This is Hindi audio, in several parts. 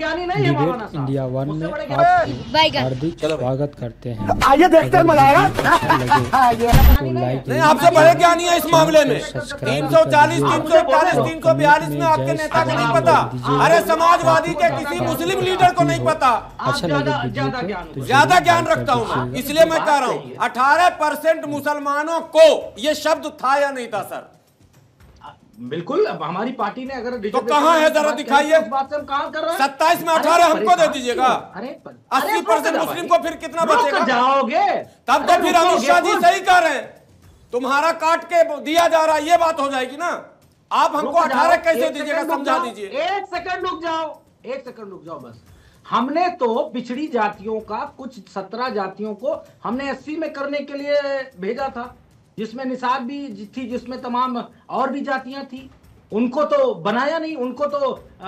ज्ञानी नहीं है मौलाना साहब। इंडिया वन में आपको हार्दिक स्वागत करते हैं। आइए देखते हैं मजा आएगा। तो लाइक नहीं, आपसे बड़े ज्ञानी है इस मामले में। 340, 341, 342 में आपके नेता को नहीं पता। अरे समाजवादी के किसी मुस्लिम लीडर को नहीं पता। अच्छा लगे ज्यादा ज्ञान रखता हूँ मैं, इसलिए मैं कह रहा हूँ 18% मुसलमानों को ये शब्द था या नहीं था सर? बिल्कुल। अब हमारी पार्टी ने अगर तो कहाँ है जरा दिखाइए। बात से हम कहाँ कर रहे हैं? 27 में 18 हमको दे दीजिएगा। 80% अरे मुस्लिम को फिर कितना बचेगा? जाओगे तब तो फिर अमित शाह जी सही कह रहे हैं, तुम्हारा काट के दिया जा रहा है, ये बात हो जाएगी ना। आप हमको 18 कैसे दीजिएगा, समझा दीजिए। एक सेकंड रुक जाओ, एक सेकंड रुक जाओ बस। हमने तो पिछड़ी जातियों का कुछ 17 जातियों को हमने एससी में करने के लिए भेजा था, जिसमें निसाब भी थी, जिसमें तमाम और भी जातियां थी। उनको तो बनाया नहीं, उनको तो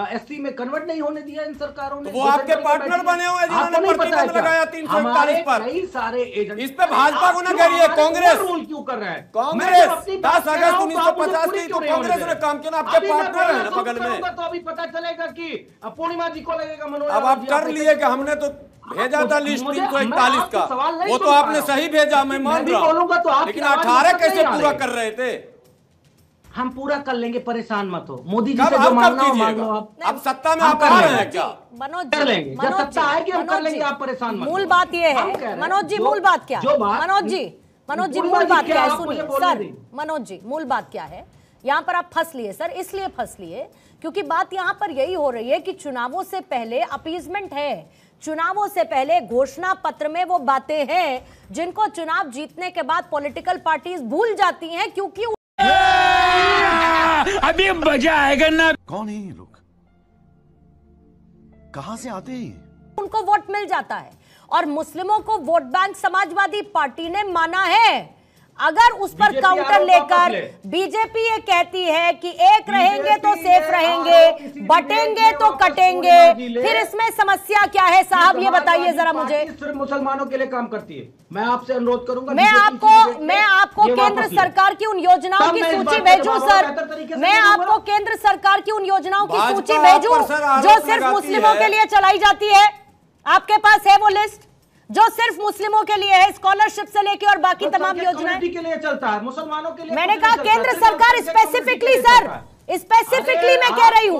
एससी में कन्वर्ट नहीं होने दिया इन सरकारों ने। तो वो आपके पार्टनर बने हुए जिन्होंने प्रतिबंध लगाया 341 पर। कई सारे एजेंट इस पे भाजपा को ना करिए, कांग्रेस रूल क्यों कर रहे हैं? कांग्रेस 10 अगस्त 1950 की तो कांग्रेस ने काम किया ना, आपके पार्टनर है ना बगल में। तो अभी पता चलेगा कि पूर्णिमा जी को लगेगा मनोज। अब आप कर लिए कि हमने तो भेजा था लिस्ट 341 का, वो तो आपने सही भेजा, मैं मान रहा हूं, लेकिन 18 कैसे पूरा कर रहे थे? हम पूरा कर लेंगे, परेशान मत हो। मोदी जी कब से जो आप मांगना कब हो मांग लो कीजिएगा? आप। अब सत्ता में आप आ रहे हैं क्या? मनोज कर लेंगे, जब सत्ता आएगी हम कर लेंगे, आप परेशान मत हो। मूल बात ये है मनोज जी, मूल बात क्या है? मनोज जी मूल बात क्या है? सुनिए सर, मनोज जी मूल बात क्या है? यहाँ पर आप फंस लिए सर, इसलिए फंस लिए क्योंकि बात यहाँ पर यही हो रही है कि चुनावों से पहले अपीजमेंट है, चुनावों से पहले घोषणा पत्र में वो बातें हैं जिनको चुनाव जीतने के बाद पॉलिटिकल पार्टीज भूल जाती हैं, क्योंकि अभी मजा आएगा ना। कौन है ये लोग, कहां से आते हैं? उनको वोट मिल जाता है और मुस्लिमों को वोट बैंक समाजवादी पार्टी ने माना है। अगर उस पर काउंटर लेकर बीजेपी ये कहती है कि एक रहेंगे तो सेफ रहेंगे, बटेंगे तो कटेंगे, फिर इसमें समस्या क्या है साहब, ये बताइए जरा मुझे। सिर्फ मुसलमानों के लिए काम करती है। मैं आपसे अनुरोध करूंगा, मैं आपको केंद्र सरकार की उन योजनाओं की सूची भेजूं सर, मैं आपको केंद्र सरकार की उन योजनाओं की सूची भेजूं जो सिर्फ मुस्लिमों के लिए चलाई जाती है? आपके पास है वो लिस्ट जो सिर्फ मुस्लिमों के लिए है, स्कॉलरशिप से लेके और बाकी तमाम योजनाएं के लिए चलता है, मुसलमानों के लिए? मैंने कहा केंद्र सरकार स्पेसिफिकली सर, स्पेसिफिकली मैं कह रही हूँ।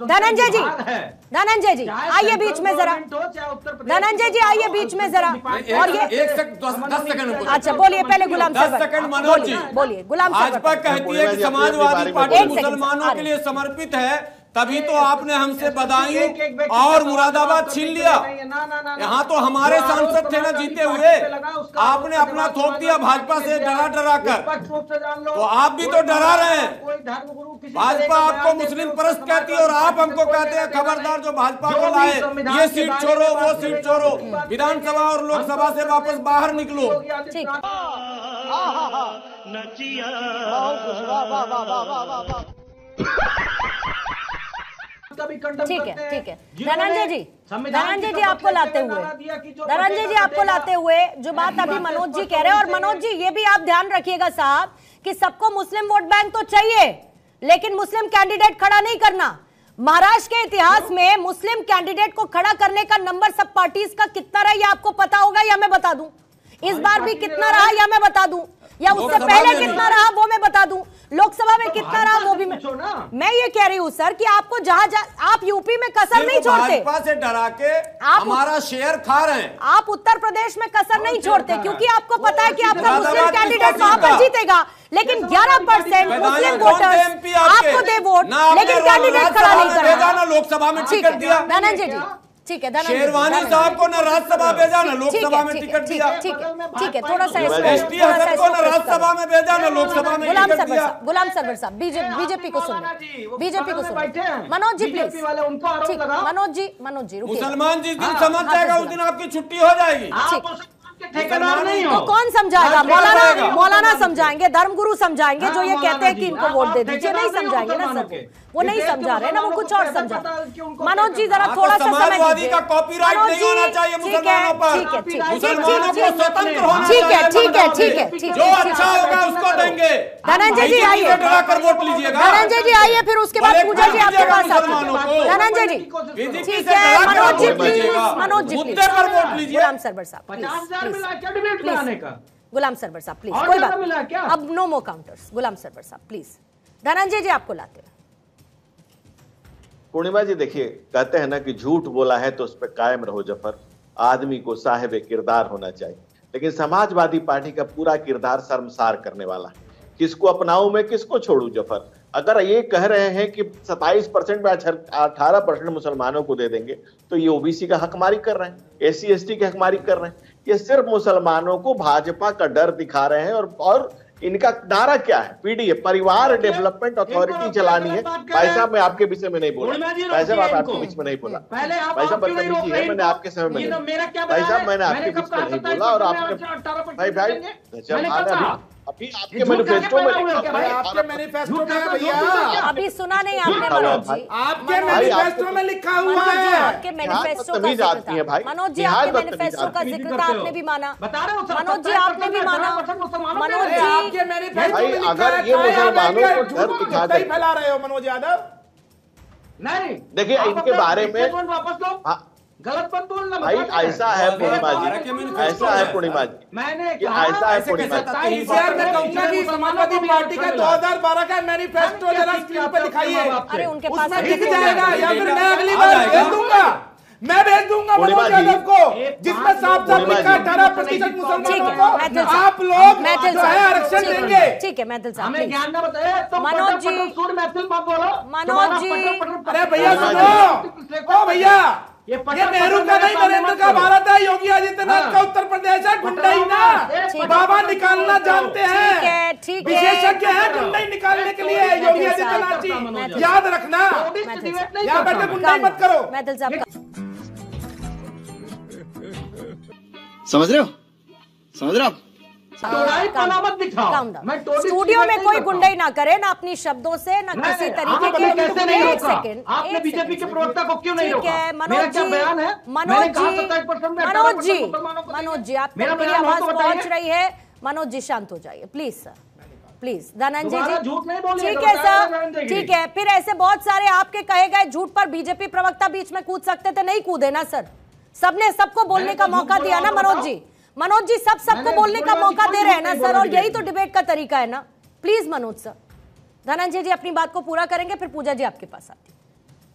धनंजय जी, धनंजय जी आइए बीच में जरा, धनंजय जी आइए बीच में जरा। और ये 10 सेकंड, अच्छा बोलिए पहले गुलाम साहब। 10 सेकंड मनोज जी बोलिए। गुलाम साहब भाजपा कहती है कि समाजवादी पार्टी मुसलमानों के लिए समर्पित है, तभी तो आपने हमसे बदायूं और मुरादाबाद छीन लिया। यहाँ तो हमारे सांसद थे ना जीते हुए, आपने अपना थोप दिया भाजपा से डरा डरा कर, तो आप भी तो डरा रहे हैं। भाजपा आपको मुस्लिम परस्त कहती है और आप हमको कहते हैं खबरदार जो भाजपा को लाए ये सीट छोड़ो वो सीट छोड़ो, विधानसभा और लोकसभा से वापस बाहर निकलो। ठीक है, ठीक है। धनंजय जी आपको लाते हुए, धनंजय जी आपको लाते हुए जो बात अभी मनोज जी कह रहे हैं, और मनोज जी ये भी आप ध्यान रखिएगा साहब कि सबको मुस्लिम वोट बैंक तो चाहिए लेकिन मुस्लिम कैंडिडेट खड़ा नहीं करना। महाराष्ट्र के इतिहास में मुस्लिम कैंडिडेट को खड़ा करने का नंबर सब पार्टीज का कितना रहा ये आपको पता होगा या मैं बता दूं? इस बार भी कितना रहा या मैं बता दूं, या उससे पहले कितना रहा वो मैं बता दूं, लोकसभा में कितना रहा वो भी मैं ये कह रही हूँ सर कि आपको जहां आप यूपी में कसर नहीं छोड़ते, भाजपा से डरा के हमारा शेयर खा रहे हैं। आप उत्तर प्रदेश में कसर नहीं छोड़ते क्योंकि आपको पता है कि आपका मुस्लिम कैंडिडेट वहां पर जीतेगा, लेकिन 11% मुस्लिम वोटर्स आपको दे वोट लेकिन कैंडिडेट खड़ा नहीं करेगा। लोकसभा में टिकट दिया धनंजय जी, ठीक है। शेरवानी साहब को न राज्यसभा भेजा न लोकसभा में टिकट दिया। ठीक है, थोड़ा सा एसटी हसन को न राज्यसभा में भेजा न लोकसभा में टिकट दिया। गुलाम सरवर साहब बीजेपी को सुनिए, बीजेपी को सुनिए। मनोज जी प्लीज, मनोज जी रुकिए। मुसलमान जिस दिन समझ जाएगा उस दिन आपकी छुट्टी हो जाएगी। ठेकेदार नहीं हो तो कौन समझाएगा? मौलाना समझाएंगे, धर्मगुरु समझाएंगे जो ये कहते हैं कि इनको वोट दे दीजिए। नहीं समझाएंगे ना सर, वो नहीं समझा रहे ना, वो कुछ और समझा। मनोज जी जरा थोड़ा सा समय दीजिए। का कॉपीराइट नहीं होना चाहिए मुसलमानों पर। ठीक है, मुसलमानों को स्वतंत्र होना ठीक है, चाहिए। ठीक है, ठीक है, ठीक है। जो अच्छा होगा उसको देंगे। धनंजय जी आइए, डराकर वोट लीजिएगा। धनंजय जी आइए, फिर उसके बाद पूजा जी आपके पास आती है। धनंजय जी ठीक है, मनोज जी प्लीज, मनोज जी मुद्दे पर वोट लीजिए। गुलाम सरवर साहब, 50,000 मिला क्या डिबेट कराने का? गुलाम सरवर साहब प्लीज, और कोई ज्यादा बात मिला क्या? अब नो मोर काउंटर्स। गुलाम सरवर साहब प्लीज, धनंजय जी आपको लाते हैं। पूर्णिमा जी देखिए, कहते हैं ना कि झूठ बोला है तो उस पर कायम रहो जफर, आदमी को साहिब किरदार होना चाहिए। लेकिन समाजवादी पार्टी का पूरा किरदार शर्मसार करने वाला है। किसको अपनाऊं मैं, किसको छोड़ूं जफर? अगर ये कह रहे हैं कि 27% में 18% मुसलमानों को दे देंगे, तो ये ओबीसी का हकमारी कर रहे हैं, SC ST की हकमारी कर रहे हैं। ये सिर्फ मुसलमानों को भाजपा का डर दिखा रहे हैं। और इनका नारा क्या है? PDA, परिवार डेवलपमेंट अथॉरिटी चलानी है। भाई साहब मैं आपके विषय में नहीं बोला, भाई साहब आप आपके बीच में नहीं बोला, भाई साहब बदतमीजी है, मैंने आपके समय में नहीं, भाई साहब मैंने आपके बीच में नहीं बोला। और आपने भाई अभी आपके मैनिफेस्टो में आपके मैनिफेस्टो में भैया, अभी सुना नहीं आपने मनोज जी? आपके मैनिफेस्टो में लिखा हुआ है। आपके मैनिफेस्टो का जिक्र था मनोज जी, आपके मैनिफेस्टो का जिक्र था, आपने भी माना। मनोज जी आपने भी माना। मनोज जी आपके मैनिफेस्टो में लिखा है, अगर ये मुसलमानों को डर दिखा दे, फैला रहे हो मनोज यादव। नहीं देखिए इनके बारे में वापस लो, गलत मत बोलना भाई। ऐसा है पूर्णिमा जी, ऐसा है पूर्णिमा जी, मैंने ऐसा है पूर्णिमा जी। इसीआर में कहूंगा कि समाजवादी पार्टी का 2012 का मैनिफेस्टो जरा स्क्रीन पे दिखाइए, अरे उनके पास उसमें दिख जाएगा। या फिर मैं अगली बार भेज दूंगा, मैं भेज दूंगा मनोज यादव को, जिसमें साफ साफ लिखा 18% मुसलमानों को आप लोग जो है आरक्षण देंगे। ठीक है मैथिल साहब, हमें ज्ञान ना बताए तो मनोज जी, महफिल मत बोलो मनोज जी। अरे भैया सुनो, ओ भैया ये नेहरू का नहीं, नरेंद्र का भारत है, योगी आदित्यनाथ का उत्तर प्रदेश है। गुंडाई ना बाबा निकालना जानते हैं, ठीक है, विशेषज्ञ है गुंडाई निकालने के लिए योगी आदित्यनाथ जी, याद रखना। यहाँ बैठे गुंडाई मत करो। मैथिल साहब समझ रहे हो, समझ रहे हो? स्टूडियो में कोई गुंडाई ना करे, ना अपनी शब्दों से, ना किसी तरीके के। एक सेकंड, आपने बीजेपी के प्रवक्ता को क्यों नहीं रोका? मनोज जी, मनोज जी आप मेरी आवाज पहुंच रही है। मनोज जी शांत हो जाइए प्लीज सर, प्लीज। धनंजय जी झूठ नहीं बोलिए। ठीक है सर, ठीक है। फिर ऐसे बहुत सारे आपके कहे गए झूठ पर बीजेपी प्रवक्ता बीच में कूद सकते थे, नहीं कूदे ना सर। सबने सबको बोलने का मौका दिया ना मनोज जी। मनोज जी सबको बोलने का मौका दे रहे हैं ना सर, और यही तो डिबेट का तरीका है ना। Please Manoj sir. धनंजय जी अपनी बात को पूरा करेंगे, फिर पूजा जी आपके पास आती है।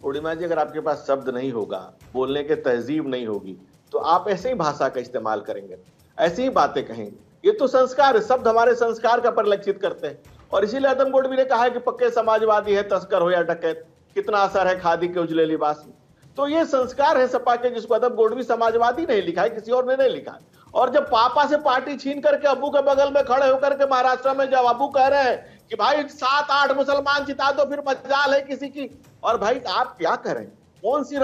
पूर्णिमा जी, अगर आपके पास शब्द नहीं होगा, बोलने के तहजीब नहीं होगी, तो आप ऐसे ही भाषा का इस्तेमाल करेंगे, ऐसी ही बातें कहेंगे। ये तो संस्कार है, शब्द हमारे संस्कार का परिलक्षित करते हैं। और इसीलिए अदम गोडवी ने कहा है कि पक्के समाजवादी है, तस्कर हो या डकैत, कितना असर है खादी के उजले लिबास में। तो ये संस्कार है सपा के, जिसको अदम गोडवी समाजवादी नहीं लिखा है, किसी और ने नहीं लिखा है। और जब पापा से पार्टी छीन करके अब्बू के बगल में खड़े होकर के महाराष्ट्र में जब अब्बू कह रहे हैं कि भाई 7-8 मुसलमान जिता दो, फिर मजाल है किसी की। और भाई आप क्या कर रहे हैं? कौन सी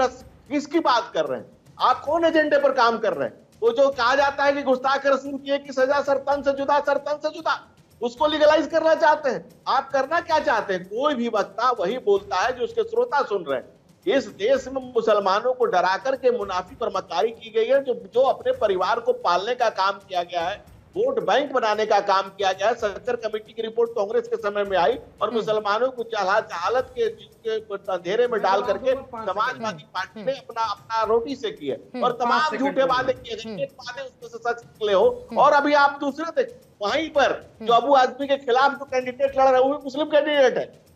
किसकी बात कर रहे हैं? आप कौन एजेंडे पर काम कर रहे हैं? वो जो कहा जाता है कि गुस्ताख रसूल की एक सजा सरतन से जुदा, सरतन से जुदा, उसको लीगलाइज करना चाहते हैं। आप करना क्या चाहते हैं? कोई भी वक्ता वही बोलता है जो उसके श्रोता सुन रहे हैं। इस देश में मुसलमानों को डरा करके मुनाफी पर मक्कारी की गई है, जो अपने परिवार को पालने का काम किया गया है, वोट बैंक बनाने का काम किया गया है। सक्कर कमेटी की रिपोर्ट कांग्रेस के समय में आई और मुसलमानों को जहालत के अंधेरे में डाल करके समाजवादी पार्टी ने अपना रोटी से किए और तमाम झूठे वादे किए। एक वादे उसमें से सच निकले हो। और अभी आप दूसरे देख, वहीं पर जो अबू आजमी के खिलाफ जो कैंडिडेट लड़ रहे हैं वो भी मुस्लिम कैंडिडेट है।